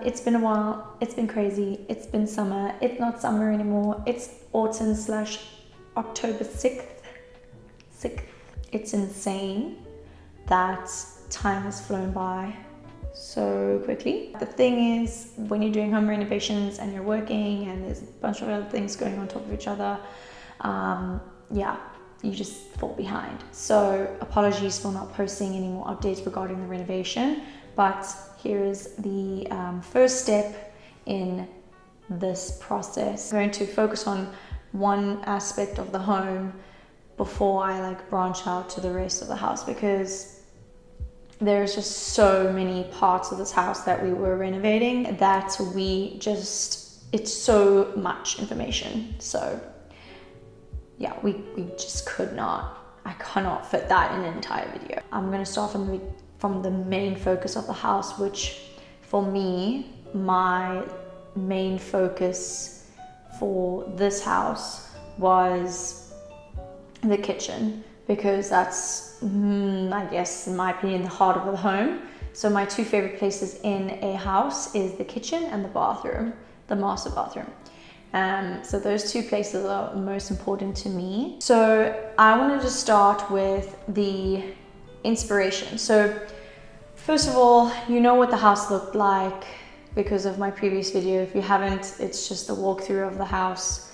It's been a while, it's been crazy, it's been summer, it's not summer anymore, it's autumn / October 6th. It's insane that time has flown by so quickly. The thing is, when you're doing home renovations and you're working and there's a bunch of other things going on top of each other, yeah, you just fall behind. So apologies for not posting any more updates regarding the renovation, but here is the first step in this process. I'm going to focus on one aspect of the home before I branch out to the rest of the house, because there's just so many parts of this house that we were renovating that it's so much information. So yeah, we just I cannot fit that in an entire video. I'm gonna start from the main focus of the house, which for me, my main focus for this house was the kitchen, because that's, I guess, in my opinion, the heart of the home. So my two favorite places in a house is the kitchen and the bathroom, the master bathroom. So those two places are most important to me. So I wanted to start with the inspiration. So first of all, you know what the house looked like because of my previous video. If you haven't, it's just a walkthrough of the house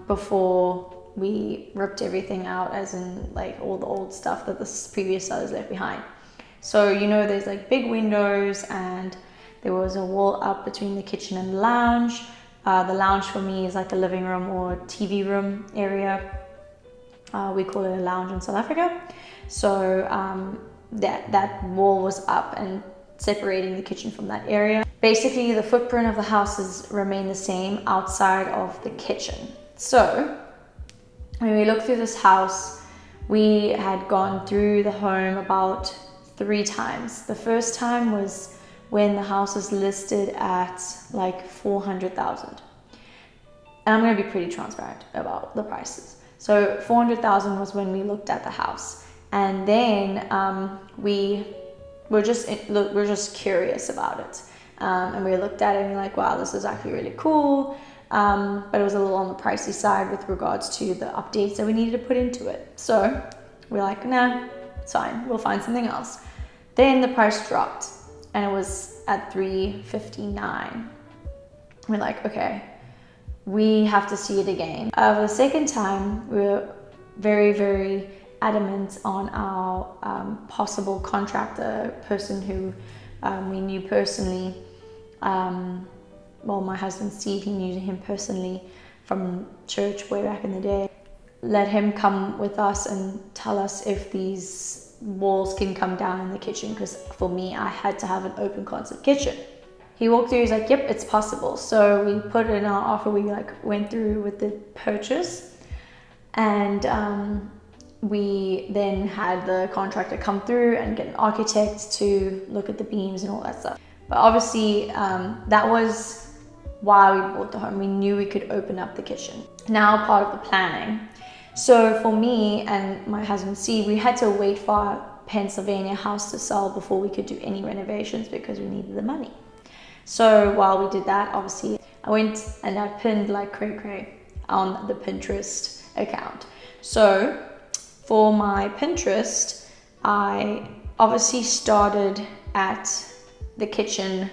before we ripped everything out, as in all the old stuff that the previous sellers left behind. So you know there's big windows, and there was a wall up between the kitchen and the lounge. The lounge for me is like a living room or TV room area. We call it a lounge in South Africa. So that wall was up and separating the kitchen from that area. Basically, the footprint of the house has remained the same outside of the kitchen. So when we looked through this house, we had gone through the home about 3 times. The first time was when the house was listed at 400,000. And I'm going to be pretty transparent about the prices. So 400,000 was when we looked at the house, and then we were just curious about it, and we looked at it and we're like, wow, this is actually really cool. But it was a little on the pricey side with regards to the updates that we needed to put into it. So we're like, nah, it's fine, we'll find something else. Then the price dropped and it was at 359. We're like, okay, we have to see it again. For the second time, we were very, very adamant on our possible contractor, person who we knew personally. Well, my husband Steve, he knew him personally from church way back in the day. Let him come with us and tell us if these walls can come down in the kitchen, because for me, I had to have an open concept kitchen. He walked through, he's like, yep, it's possible. So we put in our offer, we went through with the purchase, and we then had the contractor come through and get an architect to look at the beams and all that stuff. But obviously, that was why we bought the home. We knew we could open up the kitchen. Now part of the planning. So for me and my husband Steve, we had to wait for our Pennsylvania house to sell before we could do any renovations, because we needed the money. So while we did that, obviously I went and I pinned like cray on the Pinterest account. So for my Pinterest, I obviously started at the kitchen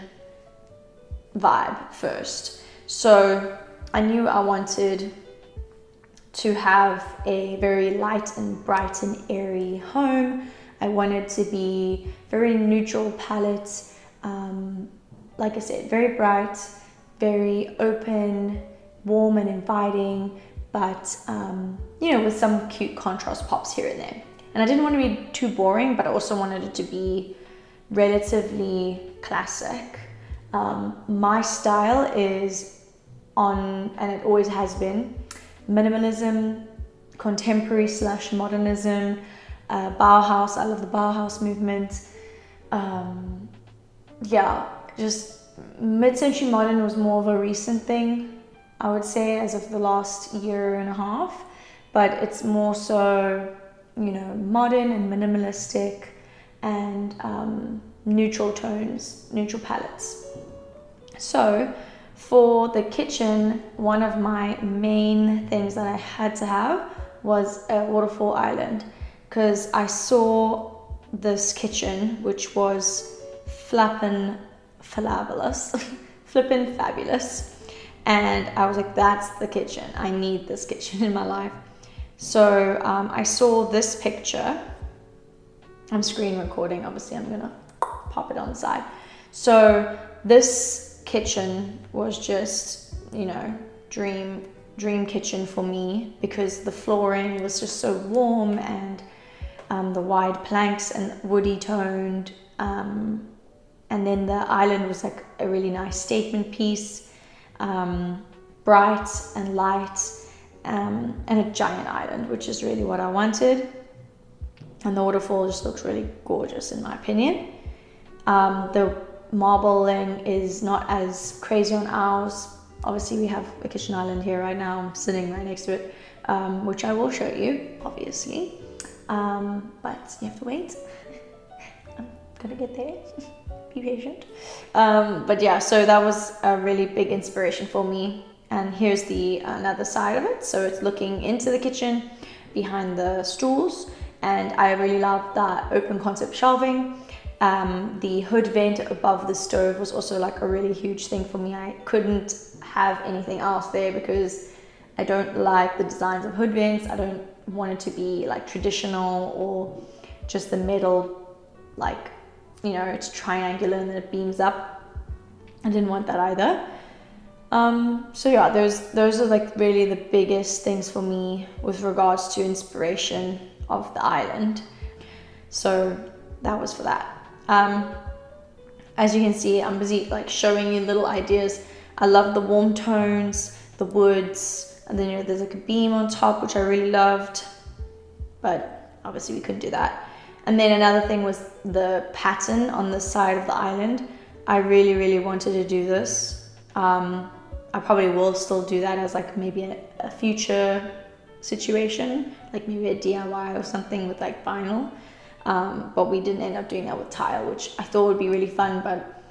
vibe first. So I knew I wanted to have a very light and bright and airy home. I wanted to be very neutral palette, like I said, very bright, very open, warm and inviting, but with some cute contrast pops here and there. And I didn't want to be too boring, but I also wanted it to be relatively classic. My style is and it always has been, minimalism, contemporary / modernism, Bauhaus. I love the Bauhaus movement. Just mid-century modern was more of a recent thing, I would say, as of the last year and a half. But it's more so, modern and minimalistic and neutral tones, neutral palettes. So for the kitchen, one of my main things that I had to have was a waterfall island, because I saw this kitchen which was flippin' fabulous flippin' fabulous, and I was like, that's the kitchen, I need this kitchen in my life. So I saw this picture. I'm screen recording, obviously I'm gonna pop it on the side. So this kitchen was just, you know, dream kitchen for me, because the flooring was just so warm, and the wide planks and woody toned, and then the island was like a really nice statement piece, bright and light, and a giant island, which is really what I wanted. And the waterfall just looks really gorgeous in my opinion. The marbling is not as crazy on ours. Obviously we have a kitchen island here right now, I'm sitting right next to it, which I will show you obviously, but you have to wait. I'm gonna get there. Be patient. But yeah, so that was a really big inspiration for me. And here's the another side of it. So it's looking into the kitchen behind the stools, and I really love that open concept shelving. The hood vent above the stove was also like a really huge thing for me. I couldn't have anything else there because I don't like the designs of hood vents. I don't want it to be like traditional or just the metal, like, you know, it's triangular and then it beams up. I didn't want that either. So yeah, those are like really the biggest things for me with regards to inspiration of the island. So that was for that. As you can see, I'm busy like showing you little ideas. I love the warm tones, the woods, and then, you know, there's like a beam on top, which I really loved, but obviously we couldn't do that. And then another thing was the pattern on the side of the island. I really, really wanted to do this. I probably will still do that as like maybe a future situation, like maybe a DIY or something with like vinyl. But we didn't end up doing that with tile, which I thought would be really fun. But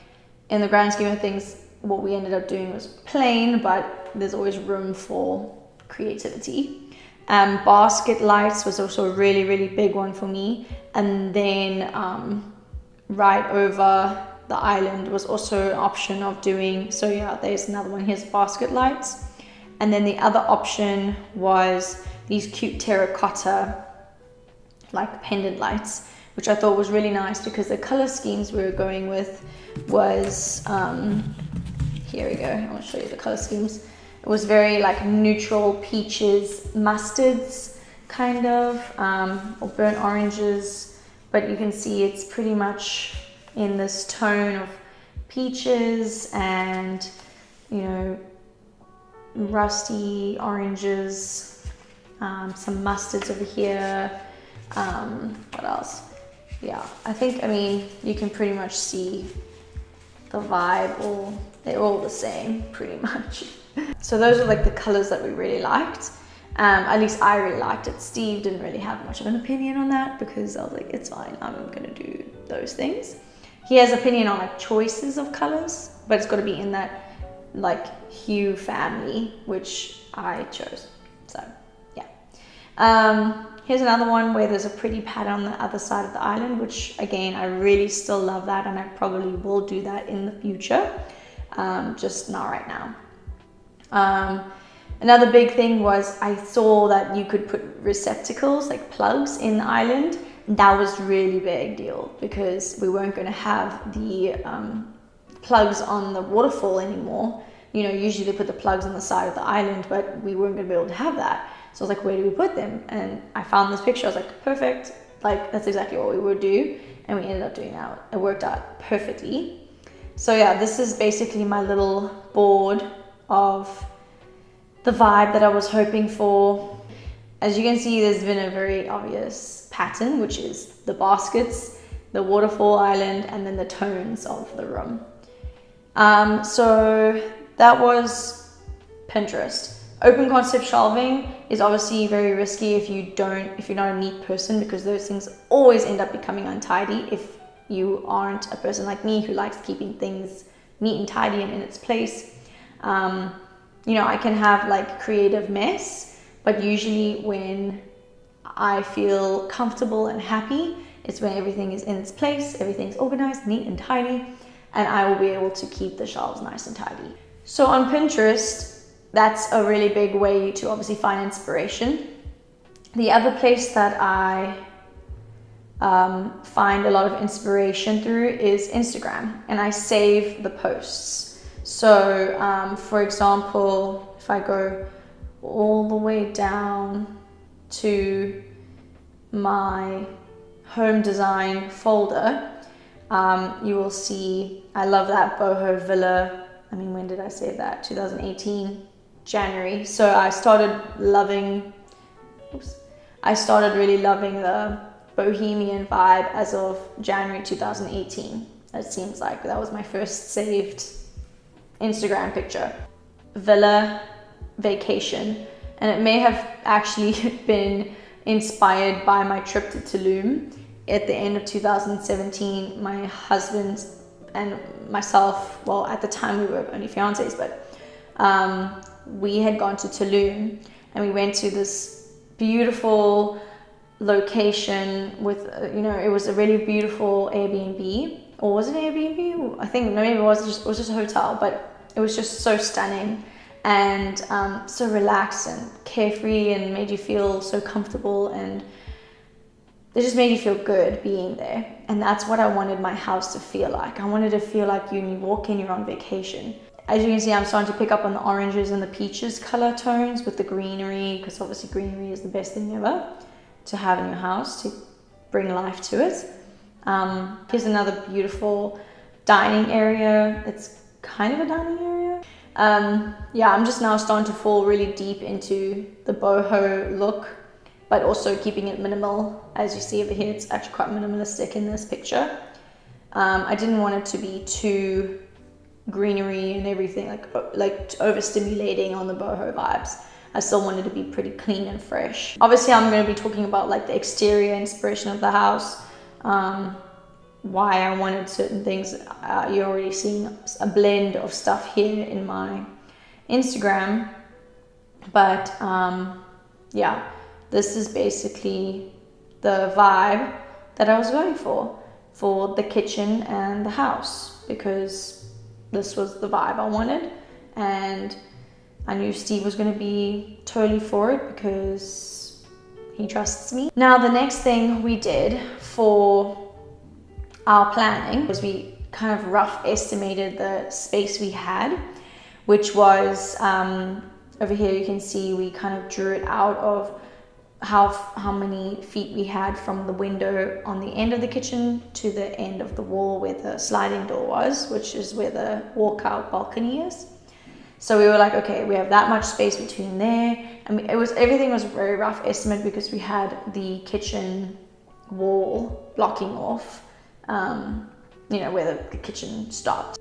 in the grand scheme of things, what we ended up doing was plain, but there's always room for creativity. Basket lights was also a really, really big one for me. And then right over the island was also an option of doing, so yeah, there's another one, here's basket lights. And then the other option was these cute terracotta like pendant lights, which I thought was really nice because the color schemes we were going with was, here we go, I want to show you the color schemes. It was very like neutral peaches, mustards kind of, or burnt oranges, but you can see it's pretty much in this tone of peaches and, you know, rusty oranges, some mustards over here. What else? Yeah, I think, I mean, you can pretty much see the vibe, or they're all the same pretty much. So those are like the colors that we really liked. At least I really liked it. Steve didn't really have much of an opinion on that because I was like, it's fine, I'm gonna do those things. He has opinion on like choices of colors, but it's got to be in that like hue family, which I chose. So yeah. Here's another one where there's a pretty pattern on the other side of the island, which again, I really still love that, and I probably will do that in the future, just not right now. Another big thing was I saw that you could put receptacles, like plugs, in the island. That was really big deal because we weren't going to have the plugs on the waterfall anymore. You know, usually they put the plugs on the side of the island, but we weren't going to be able to have that. So I was like, where do we put them? And I found this picture. I was like, perfect. Like, that's exactly what we would do. And we ended up doing that. It worked out perfectly. So yeah, this is basically my little board of the vibe that I was hoping for. As you can see, there's been a very obvious pattern, which is the baskets, the waterfall island, and then the tones of the room. So that was Pinterest. Open concept shelving is obviously very risky if you're not a neat person, because those things always end up becoming untidy if you aren't a person like me who likes keeping things neat and tidy and in its place. You know, I can have like creative mess, but usually when I feel comfortable and happy, it's when everything is in its place, everything's organized, neat and tidy, and I will be able to keep the shelves nice and tidy. So on Pinterest, that's a really big way to obviously find inspiration. The other place that I find a lot of inspiration through is Instagram, and I save the posts. So for example, if I go all the way down to my home design folder, you will see I love that boho villa. I mean, when did I save that? 2018 January. So I started really loving the bohemian vibe as of January 2018. It seems like that was my first saved Instagram picture. Villa vacation, and it may have actually been inspired by my trip to Tulum at the end of 2017. My husband and myself, well, at the time we were only fiancés, but we had gone to Tulum, and we went to this beautiful location with, you know, it was a really beautiful Airbnb, or was it Airbnb? I think maybe it was just a hotel, but it was just so stunning and so relaxed and carefree, and made you feel so comfortable, and it just made you feel good being there. And that's what I wanted my house to feel like. I wanted to feel like you walk in, you're on vacation. As you can see, I'm starting to pick up on the oranges and the peaches color tones with the greenery, because obviously greenery is the best thing ever to have in your house to bring life to it. Here's another beautiful dining area. It's kind of a dining area. Yeah, I'm just now starting to fall really deep into the boho look, but also keeping it minimal. As you see over here, it's actually quite minimalistic in this picture. I didn't want it to be too greenery and everything, like overstimulating on the boho vibes. I still wanted to be pretty clean and fresh. Obviously, I'm going to be talking about like the exterior inspiration of the house, why I wanted certain things. You're already seeing a blend of stuff here in my Instagram, but yeah, this is basically the vibe that I was going for the kitchen and the house, because this was the vibe I wanted, and I knew Steve was going to be totally for it because he trusts me. Now, the next thing we did for our planning was we kind of rough estimated the space we had, which was over here. You can see we kind of drew it out of how many feet we had from the window on the end of the kitchen to the end of the wall where the sliding door was, which is where the walkout balcony is. So we were like, okay, we have that much space between there, and everything was very rough estimate because we had the kitchen wall blocking off, you know, where the kitchen stopped.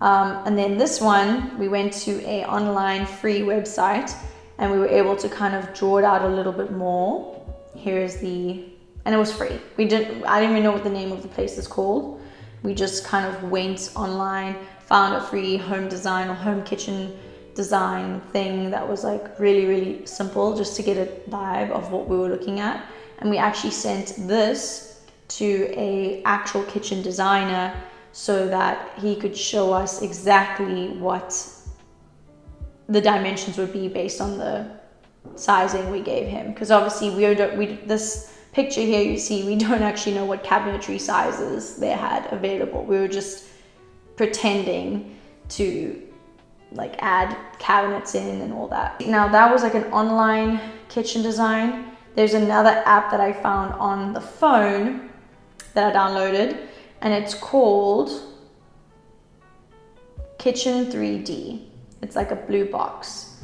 And then this one, we went to a online free website, and we were able to kind of draw it out a little bit more. Here's and it was free. I didn't even know what the name of the place is called. We just kind of went online, found a free home design or home kitchen design thing that was like really, really simple, just to get a vibe of what we were looking at. And we actually sent this to a actual kitchen designer so that he could show us exactly what the dimensions would be based on the sizing we gave him. Because obviously this picture here you see, we don't actually know what cabinetry sizes they had available. We were just pretending to like add cabinets in and all that. Now that was like an online kitchen design. There's another app that I found on the phone that I downloaded, and it's called Kitchen 3D. It's like a blue box,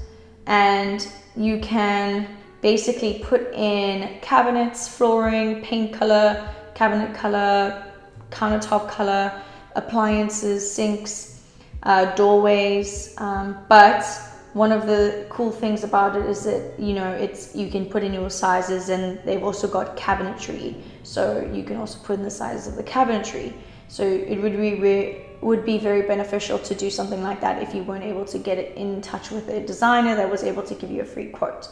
and you can basically put in cabinets, flooring, paint color, cabinet color, countertop color, appliances, sinks, doorways. But one of the cool things about it is that, you know, you can put in your sizes, and they've also got cabinetry, so you can also put in the sizes of the cabinetry. So it would be would be very beneficial to do something like that if you weren't able to get it in touch with a designer that was able to give you a free quote.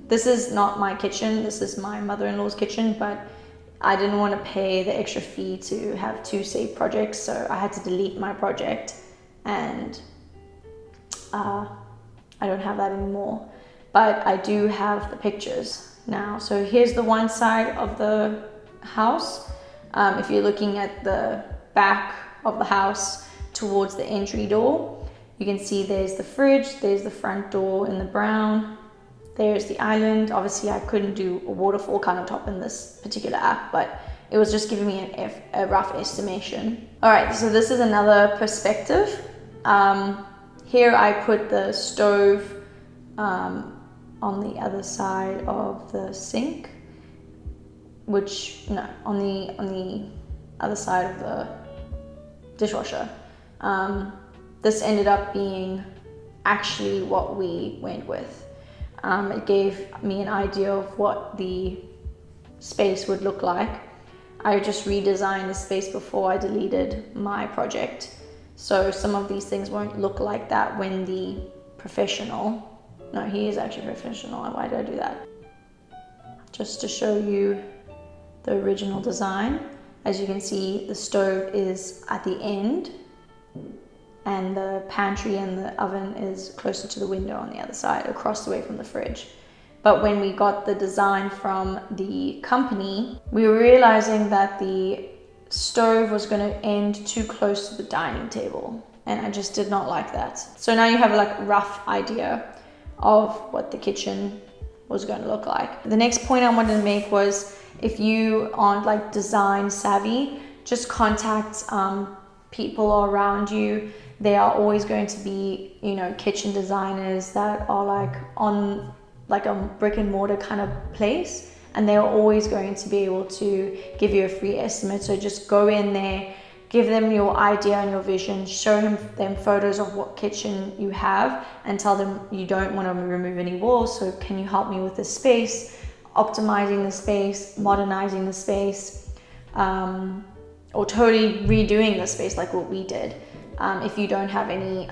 This is not my kitchen, this is my mother-in-law's kitchen, but I didn't want to pay the extra fee to have 2 saved projects, so I had to delete my project, and I don't have that anymore. But I do have the pictures now. So here's the one side of the house. If you're looking at the back of the house towards the entry door, you can see there's the fridge, there's the front door in the brown, there's the island. Obviously I couldn't do a waterfall countertop in this particular app, but it was just giving me a rough estimation. All right, so this is another perspective. Here I put the stove on the other side of the sink, on the other side of the dishwasher. This ended up being actually what we went with. It gave me an idea of what the space would look like. I just redesigned the space before I deleted my project. So some of these things won't look like that when the professional, no, he is actually professional. Why did I do that? Just to show you the original design. As you can see, the stove is at the end and the pantry and the oven is closer to the window on the other side, across the way from the fridge. But when we got the design from the company, we were realizing that the stove was going to end too close to the dining table, and I just did not like that. So now you have a rough idea of what the kitchen was going to look like. The next point I wanted to make was, if you aren't design savvy, just contact people around you. There are always going to be, kitchen designers that are on a brick and mortar kind of place, and they're always going to be able to give you a free estimate. So just go in there, give them your idea and your vision, show them photos of what kitchen you have, and tell them you don't want to remove any walls, so can you help me with the space, optimizing the space, modernizing the space, or totally redoing the space like what we did. If you don't have any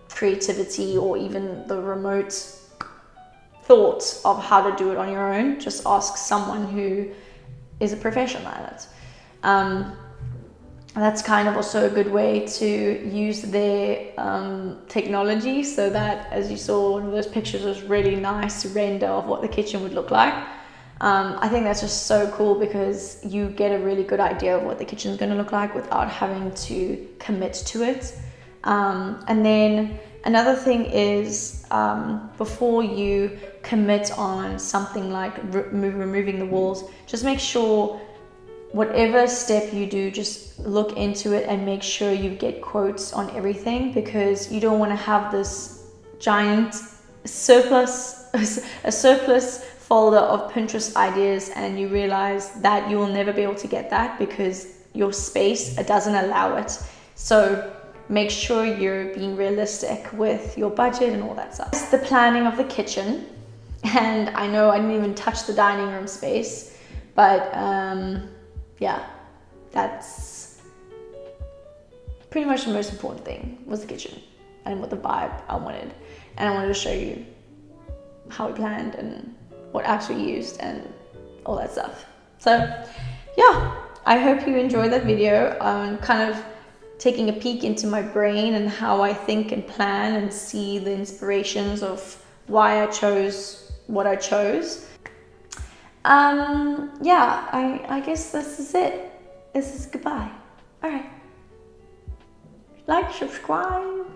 creativity or even the remote thoughts of how to do it on your own, just ask someone who is a professional at it. That's kind of also a good way to use their technology, so that, as you saw, one of those pictures was really nice render of what the kitchen would look like. I think that's just so cool, because you get a really good idea of what the kitchen is going to look like without having to commit to it. And then another thing is, before you commit on something like removing the walls, just make sure whatever step you do, just look into it and make sure you get quotes on everything, because you don't want to have this giant a surplus folder of Pinterest ideas and you realize that you will never be able to get that because your space doesn't allow it. So make sure you're being realistic with your budget and all that stuff. It's the planning of the kitchen, and I know I didn't even touch the dining room space, but yeah, that's pretty much the most important thing, was the kitchen and what the vibe I wanted. And I wanted to show you how we planned and what apps we used and all that stuff. So yeah, I hope you enjoyed that video. Kind of taking a peek into my brain and how I think and plan and see the inspirations of why I chose what I chose. Yeah, I guess this is it. This is goodbye. All right. Like, subscribe,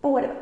or whatever.